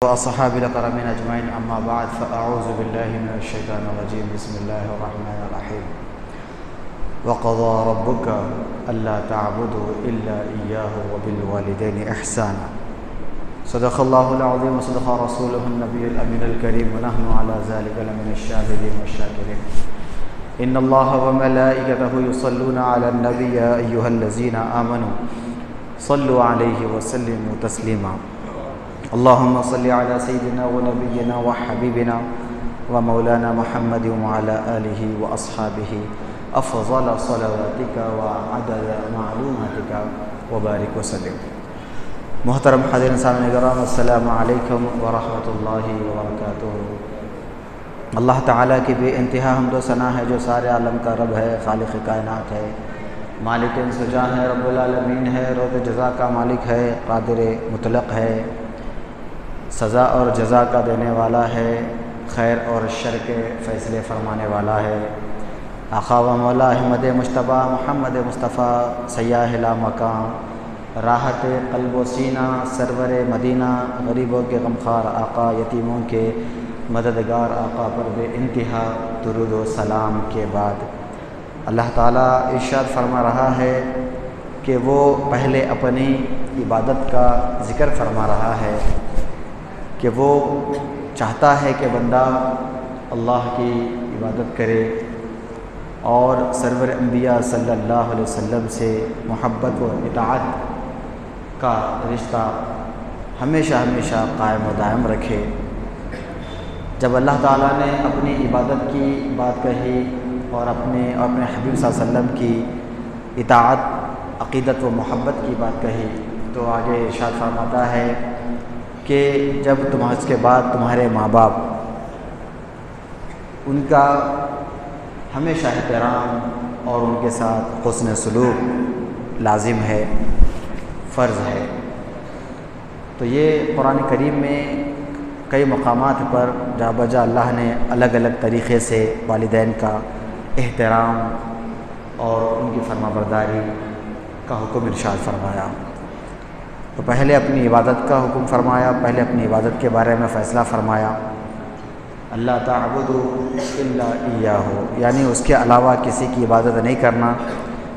وأصحاب الكرام أجمعين أما بعد فأعوذ بالله من الشيطان الرجيم بسم الله الرحمن الرحيم وقضى ربك ألا تعبدوا إلا إياه وبالوالدين إحسانا صدق الله العظيم وصدق رسوله النبي الأمين الكريم ونحن على ذلك لمن الشاهدين والشاكرين إن الله وملائكته يصلون على النبي يا أيها الذين آمنوا صلوا عليه وسلموا تسليما اللهم صل على سيدنا ونبينا وحبيبنا ومولانا محمد وعلى آله وأصحابه أفضل صلواتك وعدد معلوماتك وبارك وسلم. محترم حاضرین سامعین کرام السلام علیکم ورحمۃ اللہ وبرکاتہ. اللہ تعالیٰ کی بے انتہا حمد و ثنا ہے جو سارے عالم کا رب ہے، خالق کائنات ہے، مالک انسجاں ہے، رب العالمین ہے، روز جزا کا مالک ہے، قادر مطلق ہے، سزا اور جزا کا دینے والا ہے، خیر اور شر کے فیصلے فرمانے والا ہے. آقا و مولا احمد مجتبیٰ محمد مصطفیٰ سیاح لا مکان، راحت قلب و سینہ، سرور مدینہ، غریبوں کے غمخوار آقا، یتیموں کے مددگار آقا پر بے انتہا درود و سلام کے بعد اللہ تعالیٰ ارشاد فرما رہا ہے کہ وہ پہلے اپنی عبادت کا ذکر فرما رہا ہے کہ وہ چاہتا ہے کہ بندہ اللہ کی عبادت کرے اور سرور انبیاء صلی اللہ علیہ وسلم سے محبت و اطاعت کا رشتہ ہمیشہ ہمیشہ قائم و دائم رکھے. جب اللہ تعالیٰ نے اپنی عبادت کی بات کہی اور اپنے حبیب صلی اللہ علیہ وسلم کی اطاعت، عقیدت و محبت کی بات کہی تو آگے ارشاد فرماتا ہے کہ جب اس کے بعد تمہارے ماں باپ، ان کا ہمیشہ احترام اور ان کے ساتھ حسن سلوک لازم ہے، فرض ہے. تو یہ قرآن کریم میں کئی مقامات پر جا بجا اللہ نے الگ الگ طریقے سے والدین کا احترام اور ان کی فرما برداری کا حکم ارشاد فرمایا. تو پہلے اپنی عبادت کا حکم فرمایا، پہلے اپنی عبادت کے بارے میں فیصلہ فرمایا، اللہ تعبدوا الا ایاہ، یعنی اس کے علاوہ کسی کی عبادت نہیں کرنا،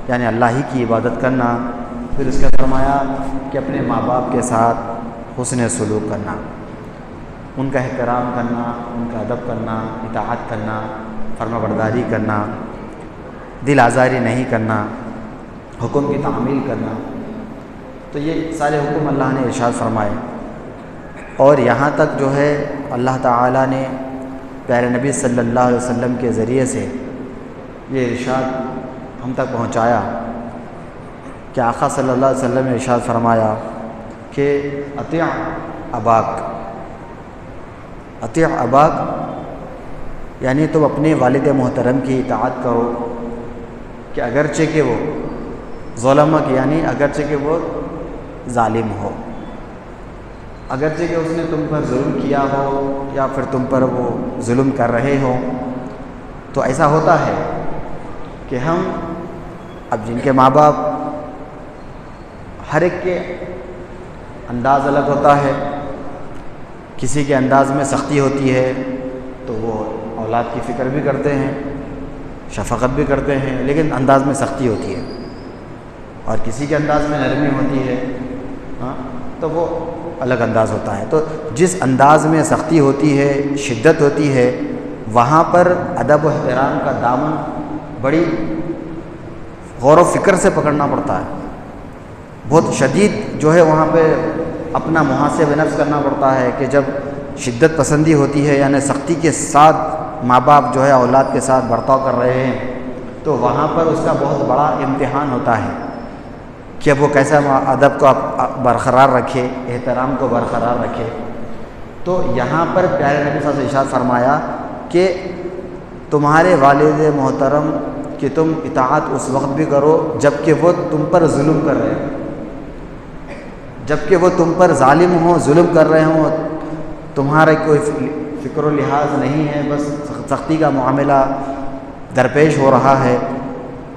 یعنی اللہ ہی کی عبادت کرنا. پھر اس کا فرمایا کہ اپنے ماں باپ کے ساتھ حسن سلوک کرنا، ان کا احترام کرنا، ان کا ادب کرنا، اطاعت کرنا، فرما برداری کرنا، دل آزاری نہیں کرنا، حکم کی تعمیل کرنا. تو یہ سارے حکم اللہ نے ارشاد فرمائے. اور یہاں تک جو ہے اللہ تعالیٰ نے پیارے نبی صلی اللہ علیہ وسلم کے ذریعے سے یہ ارشاد ہم تک پہنچایا کہ آقا صلی اللہ علیہ وسلم نے ارشاد فرمایا کہ اطیع اباک، اطیع اباک یعنی تم اپنے والد محترم کی اطاعت کرو کہ اگرچہ کہ وہ ظلمک، یعنی اگرچہ کہ وہ ظالم ہو، اگرچہ کہ اس نے تم پر ظلم کیا ہو یا پھر تم پر وہ ظلم کر رہے ہوں. تو ایسا ہوتا ہے کہ ہم اب جن کے ماں باپ، ہر ایک کے انداز الگ ہوتا ہے. کسی کے انداز میں سختی ہوتی ہے تو وہ اولاد کی فکر بھی کرتے ہیں، شفقت بھی کرتے ہیں، لیکن انداز میں سختی ہوتی ہے. اور کسی کے انداز میں نرمی ہوتی ہے تو وہ الگ انداز ہوتا ہے. تو جس انداز میں سختی ہوتی ہے، شدت ہوتی ہے، وہاں پر ادب و احترام کا دامن بڑی غور و فکر سے پکڑنا پڑتا ہے. بہت شدید جو ہے وہاں پہ اپنا محاسبہ نفس کرنا پڑتا ہے کہ جب شدت پسندی ہوتی ہے، یعنی سختی کے ساتھ ماں باپ جو ہے اولاد کے ساتھ برتاؤ کر رہے ہیں، تو وہاں پر اس کا بہت بڑا امتحان ہوتا ہے کہ وہ کیسا ادب کو برقرار رکھے، احترام کو برقرار رکھے. تو یہاں پر پیارے نبی صلی اللہ علیہ وسلم نے ارشاد فرمایا کہ تمہارے والد محترم کہ تم اطاعت اس وقت بھی کرو جب کہ وہ تم پر ظلم کر رہے ہوں، جب کہ وہ تم پر ظالم ہوں، ظلم کر رہے ہوں، تمہارا کوئی فکر و لحاظ نہیں ہے، بس سختی کا معاملہ درپیش ہو رہا ہے.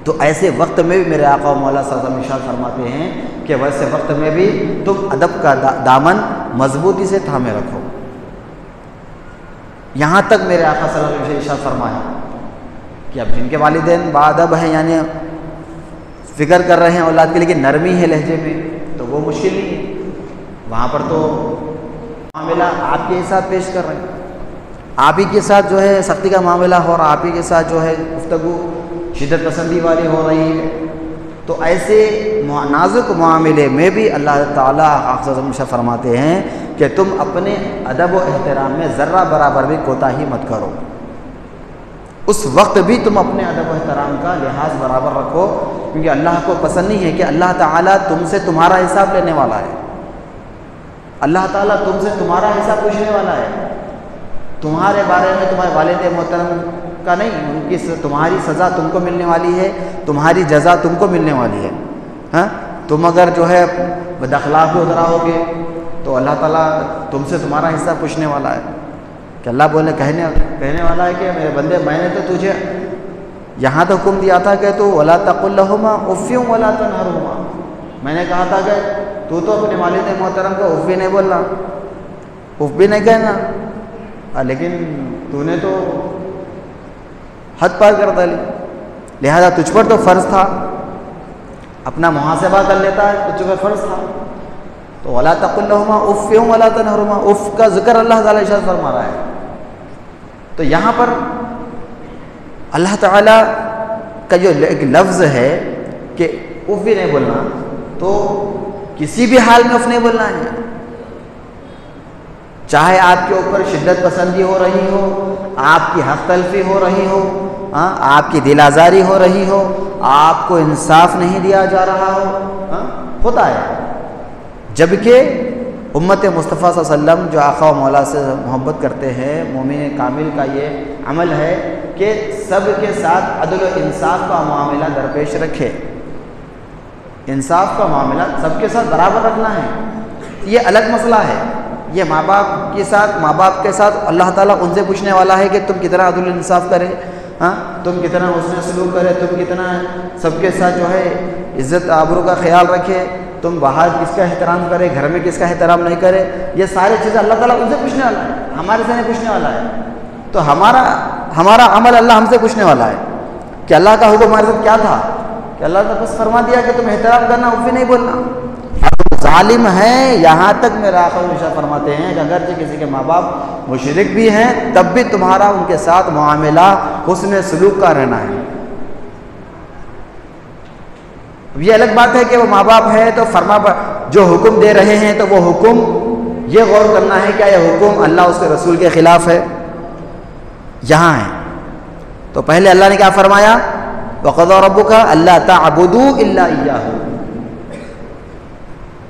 تو ایسے وقت میں بھی میرے آقا و مولا صلی اللہ علیہ وسلم ارشاد فرماتے ہیں کہ ویسے وقت میں بھی تم ادب کا دامن مضبوطی سے تھامے رکھو. یہاں تک میرے آقا صلی اللہ علیہ وسلم نے ارشاد فرمایا کہ اب جن کے والدین باادب ہیں، یعنی فکر کر رہے ہیں اولاد کے، لیکن نرمی ہے لہجے میں، تو وہ مشکل نہیں ہے، وہاں پر تو معاملہ آپ کے ساتھ پیش کر رہے ہیں، آپ ہی کے ساتھ جو ہے سختی کا معاملہ ہو رہا، آپ ہی کے ساتھ جو ہے گفتگو شدت پسندی والی ہو رہی ہے، تو ایسے نازک معاملے میں بھی اللہ تعالیٰ آپ سے فرماتے ہیں کہ تم اپنے ادب و احترام میں ذرہ برابر بھی کوتاہی مت کرو، اس وقت بھی تم اپنے ادب و احترام کا لحاظ برابر رکھو، کیونکہ اللہ کو پسند نہیں ہے کہ اللہ تعالیٰ تم سے تمہارا حساب لینے والا ہے، اللہ تعالیٰ تم سے تمہارا حساب پوچھنے والا ہے، تمہارے بارے میں تمہارے والد محترم کا نہیں، ان کی تمہاری سزا تم کو ملنے والی ہے، تمہاری جزا تم کو ملنے والی ہے، ہاں تم اگر جو ہے بد اخلاق اترا ہوگے تو اللہ تعالیٰ تم سے تمہارا حصہ پوچھنے والا ہے، کہ اللہ بولے کہنے والا ہے کہ میرے بندے میں نے تو تجھے یہاں تو حکم دیا تھا کہ تو ولا تقل لهما اف ولا تنهرهما، میں نے کہا تھا کہ تو اپنے والد محترم کو اف بھی نہیں بولنا، اف بھی نہیں کہنا، لیکن تو نے تو حد پار کر ڈالی، لہذا تجھ پر تو فرض تھا، اپنا محاسبہ کر لیتا ہے، تجھ پر فرض تھا، تو ولا تقل لهما اف ولا تنهرهما، اف کا ذکر اللہ تعالیٰ ارشاد فرما رہا ہے، تو یہاں پر اللہ تعالیٰ کا جو ایک لفظ ہے کہ اف بھی نہیں بولنا، تو کسی بھی حال میں اف نہیں بولنا ہے، چاہے آپ کے اوپر شدت پسندی ہو رہی ہو، آپ کی حق تلفی ہو رہی ہو، آپ کی دل آزاری ہو رہی ہو، آپ کو انصاف نہیں دیا جا رہا ہو، ہوتا ہے، جبکہ امت مصطفیٰ صلی اللہ علیہ وسلم جو آقا و مولا سے محبت کرتے ہیں، مومن کامل کا یہ عمل ہے کہ سب کے ساتھ عدل و انصاف کا معاملہ درپیش رکھے، انصاف کا معاملہ سب کے ساتھ برابر رکھنا ہے، یہ الگ مسئلہ ہے، یہ ماں باپ کے ساتھ اللہ تعالیٰ ان سے پوچھنے والا ہے کہ تم کتنا عدل و انصاف کرے، تم کتنا حسن سلوک کرے، تم کتنا سب کے ساتھ جو ہے عزت آبرو کا خیال رکھے، تم باہر کس کا احترام کرے، گھر میں کس کا احترام نہیں کرے، یہ ساری چیزیں اللہ تعالیٰ ان سے پوچھنے والا ہے، ہمارے سے نہیں پوچھنے والا ہے، تو ہمارا عمل اللہ ہم سے پوچھنے والا ہے کہ اللہ کا حکم ہمارے ساتھ کیا تھا، کہ اللہ نے بس فرما دیا کہ تم احترام کرنا، اف بھی نہیں بولنا، ظالم ہیں، یہاں تک میرے آقا ہمیشہ فرماتے ہیں کہ اگرچہ کسی کے ماں باپ مشرک بھی ہیں تب بھی تمہارا ان کے ساتھ معاملہ حسن سلوک کا رہنا ہے، یہ الگ بات ہے کہ وہ ماں باپ ہے تو جو حکم دے رہے ہیں تو وہ حکم یہ غور کرنا ہے کیا یہ حکم اللہ اس کے رسول کے خلاف ہے، یہاں ہے تو پہلے اللہ نے کیا فرمایا، وَقَضَىٰ رَبُّكَ أَلَّا تَعْبُدُوا إِلَّا إِيَّاهُ،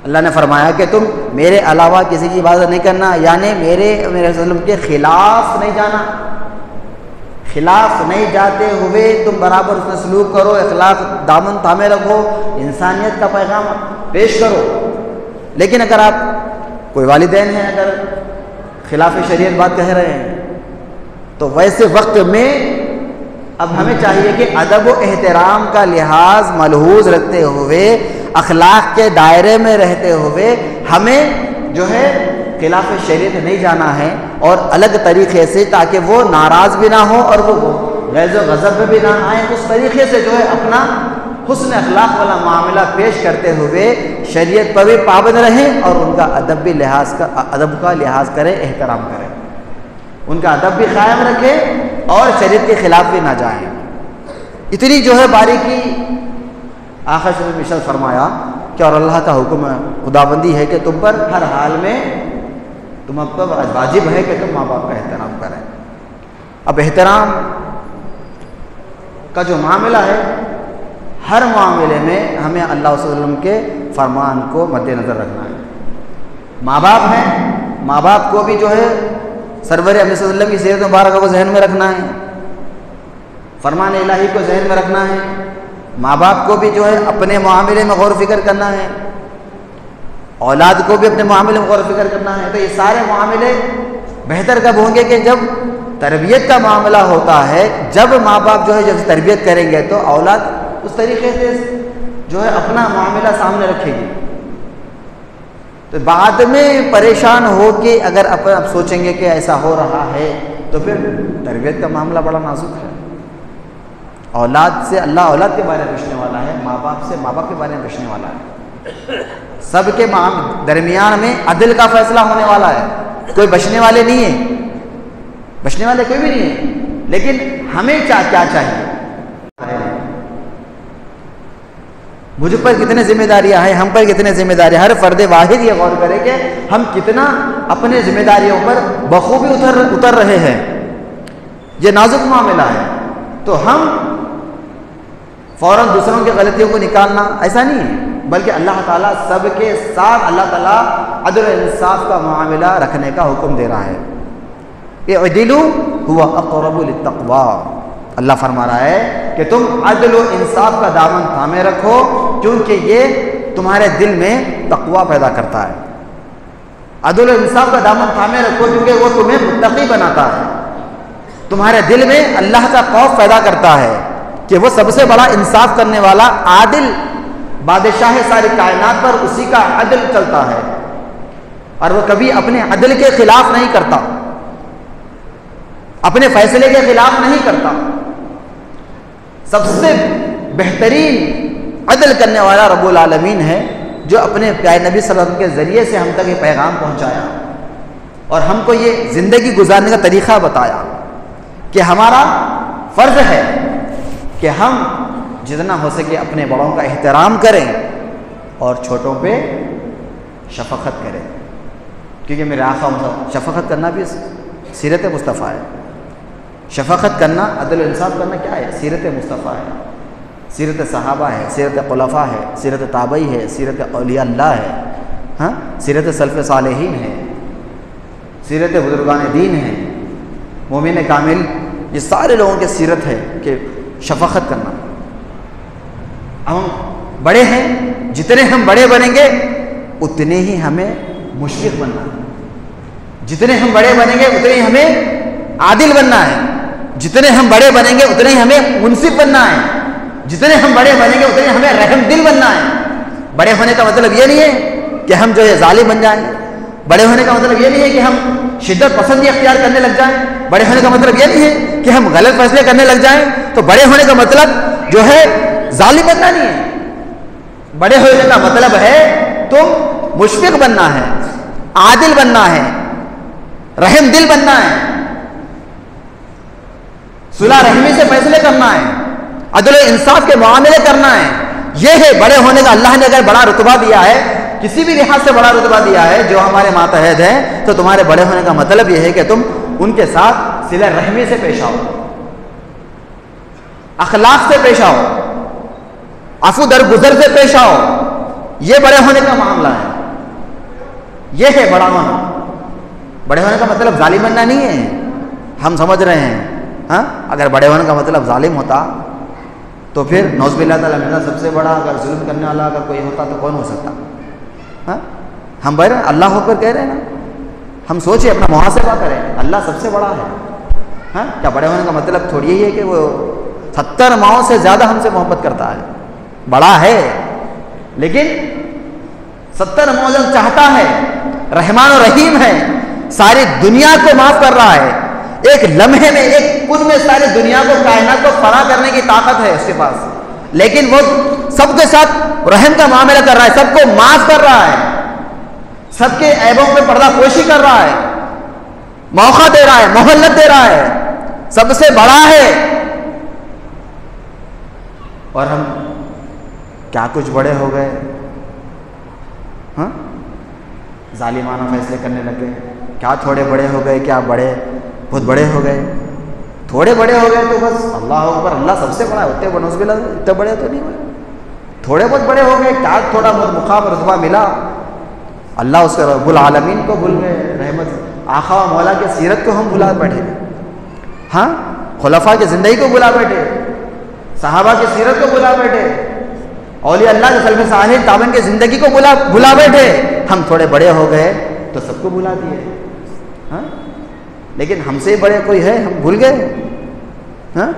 اللہ نے فرمایا کہ تم میرے علاوہ کسی کی عبادت نہیں کرنا، یعنی میرے وسلم کے خلاف نہیں جانا، خلاف نہیں جاتے ہوئے تم برابر اس میں سلوک کرو، اخلاق دامن تھامے رکھو، انسانیت کا پیغام پیش کرو، لیکن اگر آپ کوئی والدین ہیں اگر خلاف شریعت بات کہہ رہے ہیں تو ویسے وقت میں اب ہمیں چاہیے کہ ادب و احترام کا لحاظ ملحوظ رکھتے ہوئے، اخلاق کے دائرے میں رہتے ہوئے ہمیں جو ہے خلاف شریعت نہیں جانا ہے، اور الگ طریقے سے تاکہ وہ ناراض بھی نہ ہو اور وہ غیظ و غضب میں بھی نہ آئیں، اس طریقے سے جو ہے اپنا حسن اخلاق والا معاملہ پیش کرتے ہوئے شریعت پر بھی پابند رہیں اور ان کا ادب کا لحاظ کریں، احترام کریں، ان کا ادب بھی قائم رکھیں اور شریعت کے خلاف بھی نہ جائیں۔ اتنی جو ہے باریکی آخر شریف میں ارشاد فرمایا کہ اور اللہ کا حکم خدابندی ہے کہ تم پر ہر حال میں تم پر واجب ہے کہ تم ماں باپ کا احترام کریں۔ اب احترام کا جو معاملہ ہے، ہر معاملے میں ہمیں اللہ صلی اللہ علیہ وسلم کے فرمان کو مد نظر رکھنا ہے۔ ماں باپ ہیں، ماں باپ کو بھی جو ہے سرور احمد صلی اللہ علیہ وسلم کی سیرت مبارکہ کو ذہن میں رکھنا ہے، فرمان الہی کو ذہن میں رکھنا ہے، ماں باپ کو بھی جو ہے اپنے معاملے میں غور و فکر کرنا ہے، اولاد کو بھی اپنے معاملے میں غور و فکر کرنا ہے۔ تو یہ سارے معاملے بہتر کب ہوں گے کہ جب تربیت کا معاملہ ہوتا ہے، جب ماں باپ جو ہے جب تربیت کریں گے تو اولاد اس طریقے سے جو ہے اپنا معاملہ سامنے رکھے گی، تو بعد میں پریشان ہو کے اگر اب سوچیں گے کہ ایسا ہو رہا ہے تو پھر تربیت کا معاملہ بڑا نازک ہے. اولاد سے اللہ اولاد کے بارے میں پوچھنے والا ہے، ماں باپ سے ماں باپ کے بارے میں پوچھنے والا ہے. سب کے درمیان میں عدل کا فیصلہ ہونے والا ہے. کوئی بچنے والے نہیں ہیں، بچنے والے کوئی بھی نہیں ہے، لیکن ہمیں کیا چاہیے؟ مجھ پر کتنے ذمہ داریاں ہیں، ہم پر کتنے ذمہ داریاں. ہر فرد واحد یہ غور کرے کہ ہم کتنا اپنے ذمہ داریوں پر بخوبی اتر رہے ہیں. یہ نازک معاملہ ہے. تو ہم فوراً دوسروں کی غلطیوں کو نکالنا ایسا نہیں ہے، بلکہ اللہ تعالیٰ سب کے ساتھ اللہ تعالیٰ عدل و انصاف کا معاملہ رکھنے کا حکم دے رہا ہے. اعدلوا هو اقرب للتقوی. اللہ فرما رہا ہے کہ تم عدل و انصاف کا دامن تھامے رکھو، کیونکہ یہ تمہارے دل میں تقوی پیدا کرتا ہے. عدل و انصاف کا دامن تھامے رکھو کیونکہ وہ تمہیں متقی بناتا ہے. تمہارے دل میں اللہ کا خوف پیدا کرتا ہے کہ وہ سب سے بڑا انصاف کرنے والا عادل بادشاہ ساری کائنات پر اسی کا عدل چلتا ہے، اور وہ کبھی اپنے عدل کے خلاف نہیں کرتا، اپنے فیصلے کے خلاف نہیں کرتا. سب سے بہترین عدل کرنے والا رب العالمین ہے، جو اپنے پیارے نبی صلی اللہ علیہ وسلم کے ذریعے سے ہم تک یہ پیغام پہنچایا اور ہم کو یہ زندگی گزارنے کا طریقہ بتایا کہ ہمارا فرض ہے کہ ہم جتنا ہو سکے اپنے بڑوں کا احترام کریں اور چھوٹوں پہ شفقت کریں. کیونکہ میرے آقا شفقت کرنا بھی سیرت مصطفیٰ ہے. شفقت کرنا، عدل و انصاف کرنا کیا ہے؟ سیرت مصطفیٰ ہے، سیرت صحابہ ہے، سیرت خلفاء ہے، سیرت تابعی ہے، سیرت اولیاء اللہ ہے، ہاں، سیرت سلف صالحین ہے، سیرت بزرگان دین ہے، مومن کامل. یہ سارے لوگوں کی سیرت ہے کہ شفقت کرنا. ہم بڑے ہیں، جتنے ہم بڑے بنیں گے اتنے ہی ہمیں مشفق بننا ہے. جتنے ہم بڑے بنیں گے اتنے ہی ہمیں عادل بننا ہے. جتنے ہم بڑے بنیں گے اتنے ہی ہمیں منصف بننا ہے. جتنے ہم بڑے بنیں گے اتنے ہی ہمیں رحم دل بننا ہے. بڑے ہونے کا مطلب یہ نہیں ہے کہ ہم جو ہے ظالم بن جائیں. بڑے ہونے کا مطلب یہ نہیں ہے کہ ہم شدت پسندی اختیار کرنے لگ جائیں. بڑے ہونے کا مطلب یہ نہیں ہے کہ ہم غلط فیصلے کرنے لگ جائیں. تو بڑے ہونے کا مطلب جو ہے ظالم بننا نہیں ہے. بڑے ہونے کا مطلب ہے تم مشفق بننا ہے، عادل بننا ہے، رحم دل بننا ہے، صلح رحمی سے فیصلے کرنا ہے، عدل و انصاف کے معاملے کرنا ہے. یہ ہے بڑے ہونے کا. اللہ نے اگر بڑا رتبہ دیا ہے، کسی بھی لحاظ سے بڑا رتبہ دیا ہے جو ہمارے ماتحت ہیں، تو تمہارے بڑے ہونے کا مطلب یہ ہے کہ تم ان کے ساتھ صلہ رحمی سے پیش آؤ، اخلاق سے پیش آؤ، عفو درگزر سے پیش آؤ. یہ بڑے ہونے کا معاملہ ہے. یہ ہے بڑا ہونا. بڑے ہونے کا مطلب ظالم بننا نہیں ہے. ہم سمجھ رہے ہیں ہاں، اگر بڑے ہونے کا مطلب ظالم ہوتا تو پھر نعوذ باللہ تعالیٰ میرا سب سے بڑا اگر ظلم کرنے والا اگر کوئی ہوتا تو کون ہو سکتا؟ ہاں، ہم بڑے اللہ ہو کر کہہ رہے ہیں نا. ہم سوچیں، اپنا محاسبہ کریں. اللہ سب سے بڑا ہے. ہاں، کیا بڑے ہونے کا مطلب تھوڑی یہی ہے کہ وہ 70 ماؤں سے زیادہ ہم سے محبت کرتا ہے؟ بڑا ہے، لیکن 70 ماؤں چاہتا ہے، رحمان و رحیم ہے، ساری دنیا کو معاف کر رہا ہے. ایک لمحے میں، ایک کن میں ساری دنیا کو، کائنات کو فنا کرنے کی طاقت ہے اس کے پاس. لیکن وہ سب کے ساتھ رحم کا معاملہ کر رہا ہے، سب کو معاف کر رہا ہے، سب کے عیبوں پہ پردہ پوشی کر رہا ہے، موقع دے رہا ہے، مہلت دے رہا ہے، سب سے بڑا ہے. اور ہم کیا کچھ بڑے ہو گئے، ہاں، ظالمانہ فیصلے کرنے لگے. کیا تھوڑے بڑے ہو گئے، کیا بڑے بہت بڑے ہو گئے. تھوڑے بڑے ہو گئے تو بس اللہ اکبر، اللہ سب سے بڑا ہے، اتنے بنوز بھی اتنے بڑے تو نہیں ہوئے. تھوڑے بہت بڑے ہو گئے، کیا تھوڑا بہت مقام رتبہ ملا. اللہ اس کے رب العالمین کو بھول گئے. رحمت آقا و مولا کی سیرت کو ہم بھلا بیٹھے. ہاں، خلفاء کی زندگی کو بھلا بیٹھے، صحابہ کی سیرت کو بھلا بیٹھے، اولیاء اللہ کے سلف صالحین تابعین کی زندگی کو بھلا بیٹھے. ہم تھوڑے بڑے ہو گئے تو سب کو بھلا دیے. ہاں، لیکن ہم سے بڑے کوئی ہے، ہم بھول گئے. ہاں،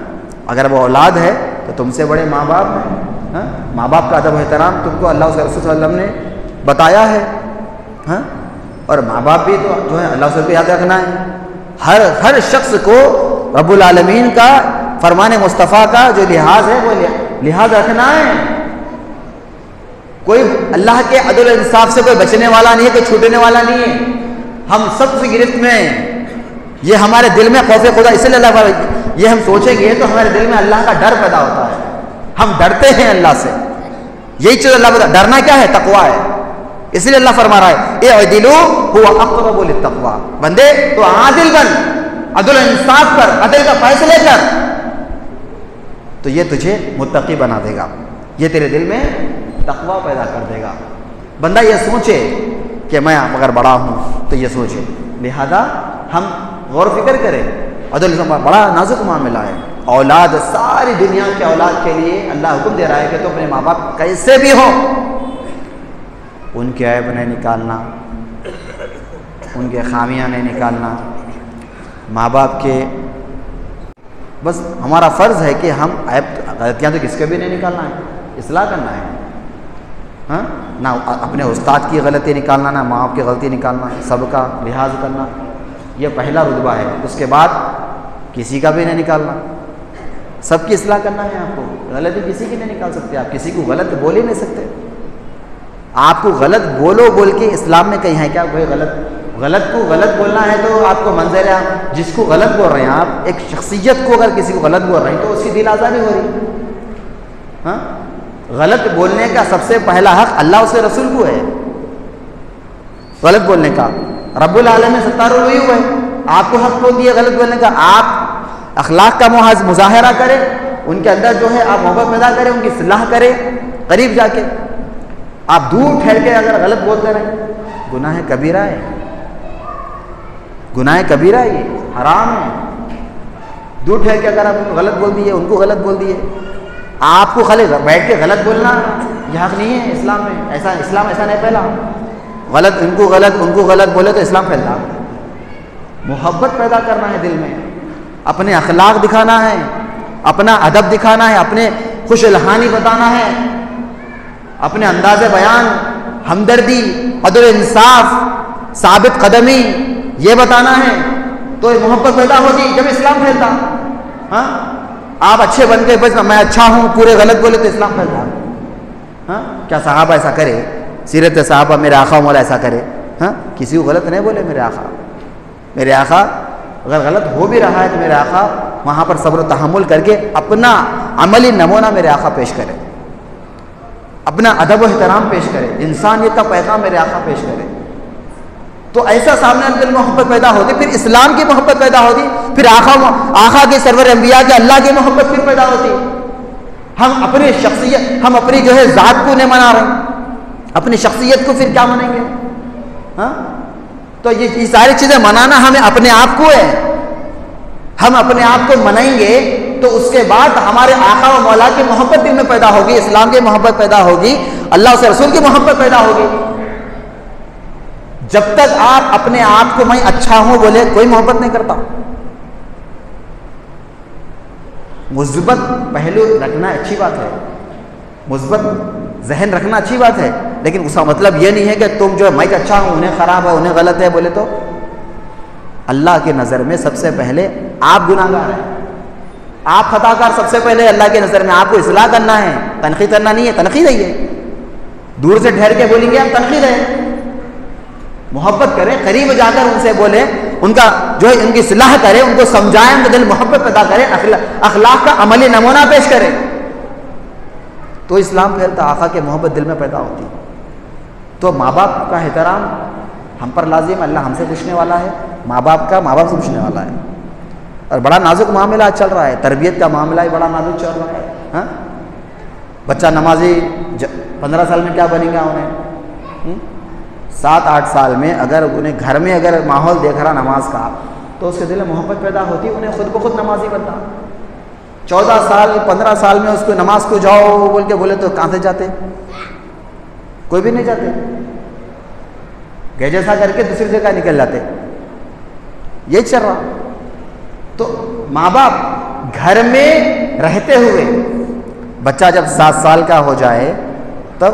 اگر وہ اولاد ہے تو تم سے بڑے ماں باپ ہیں. ہاں، ماں باپ کا ادب و احترام تم کو اللہ اس کے رسول صلی اللہ علیہ وسلم نے بتایا ہے. ہاں، اور ماں باپ بھی تو جو ہے اللہ سے یاد رکھنا ہے. ہر شخص کو رب العالمین کا فرمان مصطفیٰ کا جو لحاظ ہے وہ لحاظ رکھنا ہے. کوئی اللہ کے عدل و انصاف سے کوئی بچنے والا نہیں ہے، کوئی چھوٹنے والا نہیں ہے. ہم سب سے گرفت میں ہیں. یہ ہمارے دل میں خوف خدا، اس لیے اللہ یہ ہم سوچیں گے تو ہمارے دل میں اللہ کا ڈر پیدا ہوتا ہے. ہم ڈرتے ہیں اللہ سے. یہی چیز اللہ بتا، ڈرنا کیا ہے؟ تقویٰ ہے. اس لیے اللہ فرما رہا ہے اعدلوا هو اقرب للتقویٰ. بندے تو عادل بن، عدل و انصاف کر، عدل کا فیصلے کر، تو یہ تجھے متقی بنا دے گا. یہ تیرے دل میں تقویٰ پیدا کر دے گا. بندہ یہ سوچے کہ میں اگر بڑا ہوں تو یہ سوچے. لہذا ہم غور و فکر کریں. عدل بڑا نازک معاملہ ہے. اولاد، ساری دنیا کے اولاد کے لیے اللہ حکم دے رہا ہے کہ تو اپنے ماں باپ کیسے بھی ہو ان کے عیب نہیں نکالنا، ان کے خامیاں نہیں نکالنا. ماں باپ کے بس ہمارا فرض ہے کہ ہم عیب غلطیاں تو کس کے بھی نہیں نکالنا ہے، اصلاح کرنا ہے. ہاں، نہ اپنے استاد کی غلطی نکالنا، نہ ماں باپ کی غلطی نکالنا، سب کا لحاظ کرنا. یہ پہلا رتبہ ہے. اس کے بعد کسی کا بھی نہیں نکالنا، سب کی اصلاح کرنا ہے. آپ کو غلطی کسی کی نہیں نکال سکتے. آپ کسی کو غلط بول ہی نہیں سکتے. آپ کو غلط بولو بول کے اسلام میں کہیں ہے کیا کوئی غلط کو غلط بولنا ہے تو آپ کو منظر ہے. جس کو غلط بول رہے ہیں آپ، ایک شخصیت کو اگر کسی کو غلط بول رہے ہیں تو اس کی دل آزادی ہو رہی ہے. ہاں، غلط بولنے کا سب سے پہلا حق اللہ اس کے رسول کو ہے. غلط بولنے کا رب العالمین 17 ہوئی ہوا ہے. آپ کو حق ہوتی ہے غلط بولنے کا. آپ اخلاق کا مظاہرہ کریں، ان کے اندر جو ہے آپ محبت پیدا کریں، ان کی اصلاح کریں. قریب جا کے آپ دور ٹھہر کے اگر غلط بولتے رہیں، گناہ کبیرہ ہے. گناہ کبیرہ ہے، یہ حرام ہے. دور ٹھہر کے اگر آپ غلط بول دیے، ان کو غلط بول دیے، آپ کو خالی بیٹھ کے غلط بولنا یہ حق نہیں ہے اسلام میں. اسلام ایسا نہیں پھیلا. غلط ان کو غلط بولے تو اسلام پھیلتا. محبت پیدا کرنا ہے دل میں، اپنے اخلاق دکھانا ہے، اپنا ادب دکھانا ہے، اپنے خوش الحانی بتانا ہے، اپنے انداز بیان، ہمدردی، عدل انصاف، ثابت قدمی یہ بتانا ہے. تو محبت پیدا ہوگی جب اسلام پھیلتا. ہاں، آپ اچھے بن کے بس میں اچھا ہوں پورے غلط بولے تو اسلام پھیلتا. ہاں، کیا صحابہ ایسا کرے؟ سیرت صحابہ میرے آقا مولا ایسا کرے؟ ہاں، کسی کو غلط نہیں بولے. میرے آقا اگر غلط ہو بھی رہا ہے تو میرے آقا وہاں پر صبر و تحمل کر کے اپنا عملی نمونہ میرے آقا پیش کرے، اپنا ادب و احترام پیش کرے، انسانیت کا پیغام میرے آقا پیش کرے. تو ایسا سامنے دل میں محبت پیدا ہوتی، پھر اسلام کی محبت پیدا ہوتی، پھر آقا کے سرور انبیاء کے اللہ کی محبت پھر پیدا ہوتی. ہم اپنی شخصیت، ہم اپنی جو ہے ذات کو نہیں منا رہے، اپنی شخصیت کو پھر کیا منائیں گے؟ ہاں، تو یہ ساری چیزیں منانا ہمیں اپنے آپ کو ہے. ہم اپنے آپ کو منائیں گے تو اس کے بعد ہمارے آقا و مولا کی محبت دل میں پیدا ہوگی، اسلام کی محبت پیدا ہوگی، اللہ سے رسول کی محبت پیدا ہوگی. جب تک آپ اپنے آپ کو میں اچھا ہوں بولے کوئی محبت نہیں کرتا. مثبت پہلو رکھنا اچھی بات ہے، مثبت ذہن رکھنا اچھی بات ہے، لیکن اس کا مطلب یہ نہیں ہے کہ تم جو ہے میں اچھا ہوں انہیں خراب ہے انہیں غلط ہے بولے تو. اللہ کی نظر میں سب سے پہلے آپ گناہ گار ہیں، آپ خطا کار. سب سے پہلے اللہ کی نظر میں آپ کو اصلاح کرنا ہے، تنقید کرنا نہیں ہے. تنقید ہے یہ دور سے ٹھہر کے بولیں گے آپ، تنقید ہے. محبت کریں، قریب جا کر ان سے بولیں، ان کا جو ہے ان کی اصلاح کریں، ان کو سمجھائیں، ان کے دل محبت پیدا کریں، اخلاق کا عملی نمونہ پیش کریں تو اسلام پھیلتا، آقا کے محبت دل میں پیدا ہوتی. تو ماں باپ کا احترام ہم پر لازم. اللہ ہم سے پوچھنے والا ہے، ماں باپ سے پوچھنے والا ہے. اور بڑا نازک معاملہ چل رہا ہے، تربیت کا معاملہ ہی بڑا نازک چل رہا ہے. ہاں، بچہ نمازی 15 سال میں کیا بنے گا؟ انہیں 7-8 سال میں اگر انہیں گھر میں اگر ماحول دیکھ رہا نماز کا تو اس کے دل میں محبت پیدا ہوتی، انہیں خود بخود نمازی بنتا. 14 سال 15 سال میں اس کو نماز کو جاؤ بول کے بولے تو کہاں سے جاتے؟ کوئی بھی نہیں جاتے. جیسا کر کے دوسری جگہ نکل جاتے. یہ چل رہا. تو ماں باپ گھر میں رہتے ہوئے بچہ جب 7 سال کا ہو جائے تب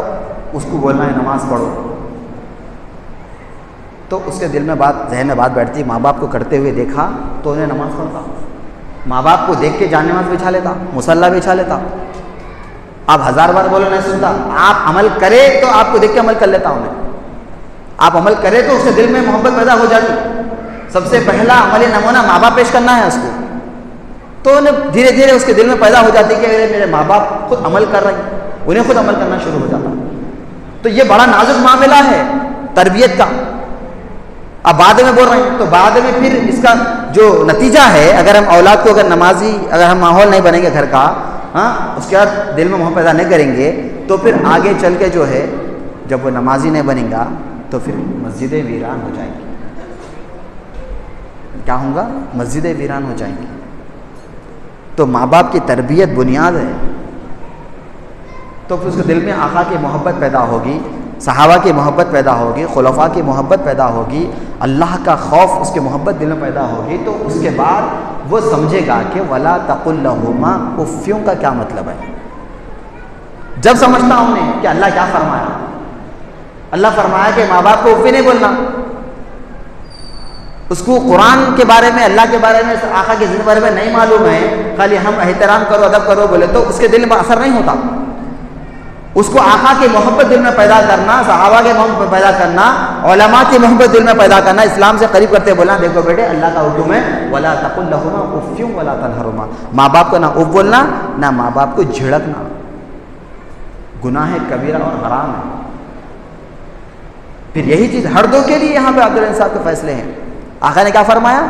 اس کو بولنا ہے نماز پڑھو. تو اس کے دل میں ذہن میں بات بیٹھتی، ماں باپ کو کرتے ہوئے دیکھا تو انہیں نماز پڑھتا، ماں باپ کو دیکھ کے جان نماز بچھا لیتا، مصلی بچھا لیتا. آپ 1000 بار بولو نہیں سنتا، آپ عمل کرے تو آپ کو دیکھ کے عمل کر لیتا ہوں میں. آپ عمل کرے تو اس کے دل میں محبت پیدا ہو جاتی. سب سے پہلا عملی نمونہ ماں باپ پیش کرنا ہے اس کو، تو دھیرے دھیرے اس کے دل میں پیدا ہو جاتی کہ میرے ماں باپ خود عمل کر رہے ہیں، انہیں خود عمل کرنا شروع ہو جاتا. تو یہ بڑا نازک معاملہ ہے تربیت کا. اب بعد میں بول رہے ہیں تو بعد میں پھر اس کا جو نتیجہ ہے، اگر ہم اولاد کو اگر نمازی اگر ہم ماحول نہیں بنیں گے گھر کا، اس کے بعد دل میں محبت پیدا نہیں کریں گے، تو پھر آگے چل کے جو ہے جب وہ نمازی نہیں بنے گا تو پھر مسجدیں ویران ہو جائیں گی. کیا ہوگا؟ مسجدیں ویران ہو جائیں گی. تو ماں باپ کی تربیت بنیاد ہے. تو پھر اس کے دل میں آقا کی محبت پیدا ہوگی، صحابہ کی محبت پیدا ہوگی، خلفاء کی محبت پیدا ہوگی، اللہ کا خوف اس کی محبت دل میں پیدا ہوگی. تو اس کے بعد وہ سمجھے گا کہ وَلَا تَقُلْ لَهُمَا اُفٍّ کا کیا مطلب ہے. جب سمجھتا ہوں نے کہ اللہ کیا فرمایا، اللہ فرمایا کہ ماں باپ کو اف نہیں بولنا. اس کو قرآن کے بارے میں، اللہ کے بارے میں، آقا کے بارے میں نہیں معلوم ہے، خالی ہم احترام کرو ادب کرو بولے تو اس کے دل میں اثر نہیں ہوتا. اس کو آقا کی محبت دل میں پیدا کرنا، صحابہ کی محبت پیدا کرنا، علماء کی محبت دل میں پیدا کرنا، اسلام سے قریب کرتے بولنا دیکھو بیٹے اللہ کا حکم ہے وَلَا تَقُلْ لَهُمَا اُفٍّ وَلَا تَنْهَرْهُمَا. ماں باپ کو نہ اف بولنا، نہ ماں باپ کو جھڑکنا. گناہ کبیرہ اور حرام ہے. پھر یہی چیز ہر دو کے لیے یہاں پہ عبداللہ صاحب کے فیصلے ہیں. آقا نے کیا فرمایا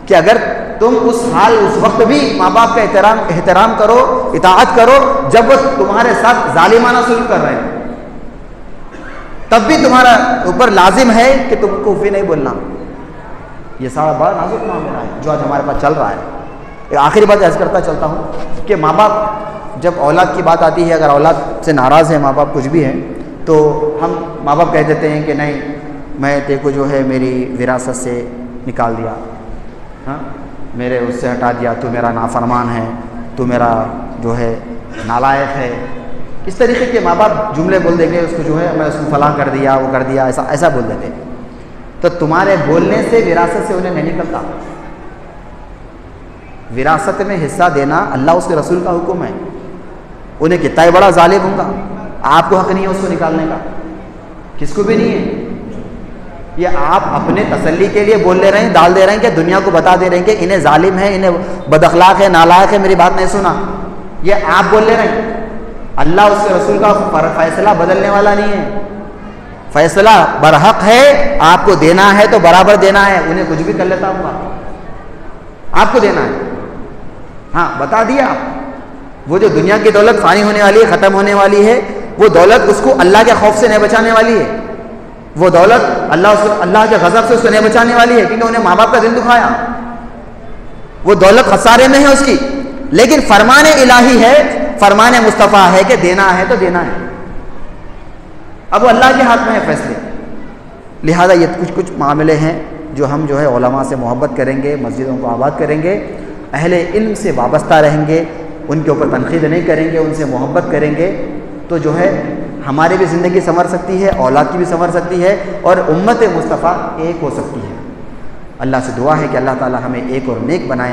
کہ اگر تم اس وقت بھی ماں باپ کا احترام کرو، اطاعت کرو جب وہ تمہارے ساتھ ظالمانہ سلوک کر رہے ہیں، تب بھی تمہارا اوپر لازم ہے کہ تم کو اف نہیں بولنا. یہ سارا بڑا نازک معاملہ ہے جو آج ہمارے پاس چل رہا ہے. ایک آخری بات عرض کرتا چلتا ہوں کہ ماں باپ جب اولاد کی بات آتی ہے، اگر اولاد سے ناراض ہے ماں باپ کچھ بھی ہے تو ہم ماں باپ کہہ دیتے ہیں کہ نہیں میں تے کو جو ہے میری وراثت سے نکال دیا، میرے اس سے ہٹا دیا، تو میرا نافرمان ہے، تو میرا جو ہے نالائق ہے. اس طریقے کے ماں باپ جملے بول دیں گے اس کو جو ہے میں اس کو فلاں کر دیا، وہ کر دیا، ایسا بول دیتے. تو تمہارے بولنے سے وراثت سے انہیں نہیں نکلتا. وراثت میں حصہ دینا اللہ اس کے رسول کا حکم ہے. انہیں کتنا ہی بڑا ظالم ہوگا، آپ کو حق نہیں ہے اس کو نکالنے کا، کس کو بھی نہیں ہے. یہ آپ اپنے تسلی کے لیے بول لے رہے ہیں، ڈال دے رہے ہیں کہ دنیا کو بتا دے رہے ہیں کہ انہیں ظالم ہے، انہیں بد اخلاق ہے، نالائق ہے، میری بات نہیں سنا. یہ آپ بول لے رہے ہیں. اللہ اس کے رسول کا فیصلہ بدلنے والا نہیں ہے. فیصلہ برحق ہے، آپ کو دینا ہے تو برابر دینا ہے. انہیں کچھ بھی کر لیتا ہوں گا، آپ کو دینا ہے. ہاں بتا دیا آپ، وہ جو دنیا کی دولت فانی ہونے والی ہے، ختم ہونے والی ہے، وہ دولت اس کو اللہ کے خوف سے نہیں بچانے والی ہے. وہ دولت اللہ کے غضب سے اس کو نہیں بچانے والی ہے، کیونکہ انہیں ماں باپ کا دل دکھایا. وہ دولت خسارے میں ہے اس کی، لیکن فرمان الہی ہے، فرمان مصطفیٰ ہے کہ دینا ہے تو دینا ہے. اب وہ اللہ کے ہاتھ میں ہے فیصلے. لہذا یہ کچھ معاملے ہیں جو ہم جو ہے علماء سے محبت کریں گے، مسجدوں کو آباد کریں گے، اہل علم سے وابستہ رہیں گے، ان کے اوپر تنقید نہیں کریں گے، ان سے محبت کریں گے، تو جو ہے ہماری بھی زندگی سنور سکتی ہے، اولاد کی بھی سنور سکتی ہے، اور امت مصطفیٰ ایک ہو سکتی ہے. اللہ سے دعا ہے کہ اللہ تعالی ہمیں ایک اور نیک بنائے،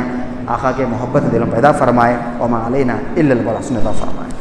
آقا کے محبت دل میں پیدا فرمائے، وما علینا الا البلاغ فرمائے.